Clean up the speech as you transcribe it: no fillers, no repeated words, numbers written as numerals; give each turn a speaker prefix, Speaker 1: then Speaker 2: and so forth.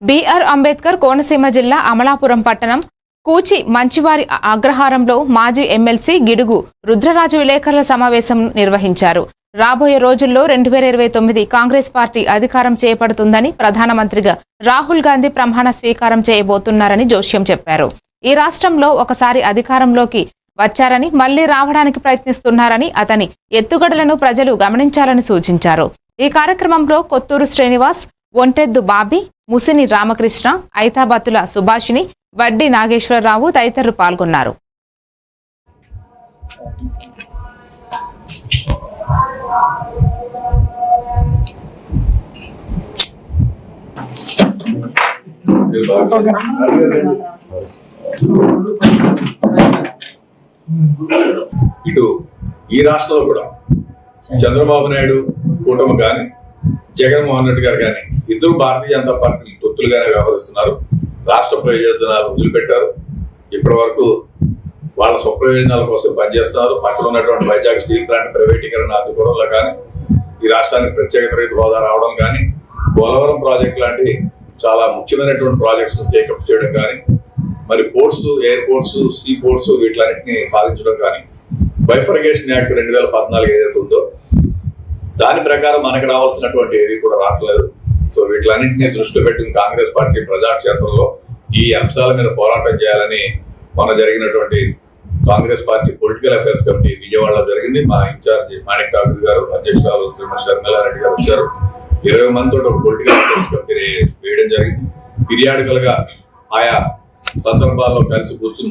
Speaker 1: BR Ambedkar Konaseema జిల్లా అమలాపురం పట్టణం కూచి మంచివారి అగ్రహారంలో మాజీ ఎమ్మెల్సీ గిడుగు రుద్రరాజు విలేకరుల సమావేశం నిర్వహించారు. రాబోయే రోజుల్లో 2029 కాంగ్రెస్ పార్టీ అధికారం చేపడుతుందని ప్రధానమంత్రిగా రాహుల్ గాంధీ ప్రమాణ స్వీకారం చేయబోతున్నారని జోష్యం చెప్పారు. ఈ రాష్ట్రంలో ఒకసారి అధికారంలోకి వచ్చారని మళ్లీ రావడానికి ప్రయత్నిస్తున్నారని అతని ఎత్తుగడలను ప్రజలు గమనించాలని సూచించారు. ఈ కార్యక్రమంలో కొత్తూరు శ్రీనివాస్, ఒంటెద్దు బాబీ, ముసిని రామకృష్ణ, ఐతాబత్తుల సుభాషిణి, వడ్డీ నాగేశ్వరరావు తదితరులు పాల్గొన్నారు.
Speaker 2: ఇటు ఈ రాష్ట్రంలో కూడా చంద్రబాబు నాయుడు కూటమి కానీ జగన్మోహన్ రెడ్డి గారు కానీ ఇద్దరు భారతీయ జనతా పార్టీ తొత్తులుగానే వ్యవహరిస్తున్నారు. రాష్ట్ర ప్రయోజనాలు వదిలిపెట్టారు. ఇప్పటి వరకు వాళ్ళ స్వప్రయోజనాల కోసం పనిచేస్తున్నారు. పక్కన ఉన్నటువంటి వైజాగ్ స్టీల్ ప్లాంట్ ప్రైవేటీకరణ అడ్డుకోవడంలో కానీ, ఈ రాష్ట్రానికి ప్రత్యేక రైతు హోదా రావడం కానీ, పోలవరం ప్రాజెక్ట్ లాంటి చాలా ముఖ్యమైనటువంటి ప్రాజెక్ట్స్ టేకప్ చేయడం కానీ, మరి పోర్ట్స్, ఎయిర్పోర్ట్స్, సీ పోర్ట్స్ వీటిలన్నింటినీ సాధించడం కానీ, బైఫర్గేషన్ యాక్ట్ 2014 ఏదైతే ఉందో దాని ప్రకారం మనకు రావాల్సినటువంటి ఏది కూడా రావట్లేదు. సో వీటిలన్నింటినీ దృష్టిలో పెట్టుకుని కాంగ్రెస్ పార్టీ ప్రజాక్షేత్రంలో ఈ అంశాల మీద పోరాటం చేయాలని మన జరిగినటువంటి Congress party political affairs committee విజయవాడలో జరిగింది. మా ఇన్ఛార్జి మాణిక్ ఠాకూర్ గారు, అధ్యక్షురాలు శ్రీమతి షర్మిలారెడ్డి గారు వచ్చారు. 20 మందితో ఒక పొలిటికల్ అఫైర్స్ కమిటీ వేయడం జరిగింది. పీరియాడికల్ గా ఆయా సందర్భాల్లో కలిసి కూర్చుని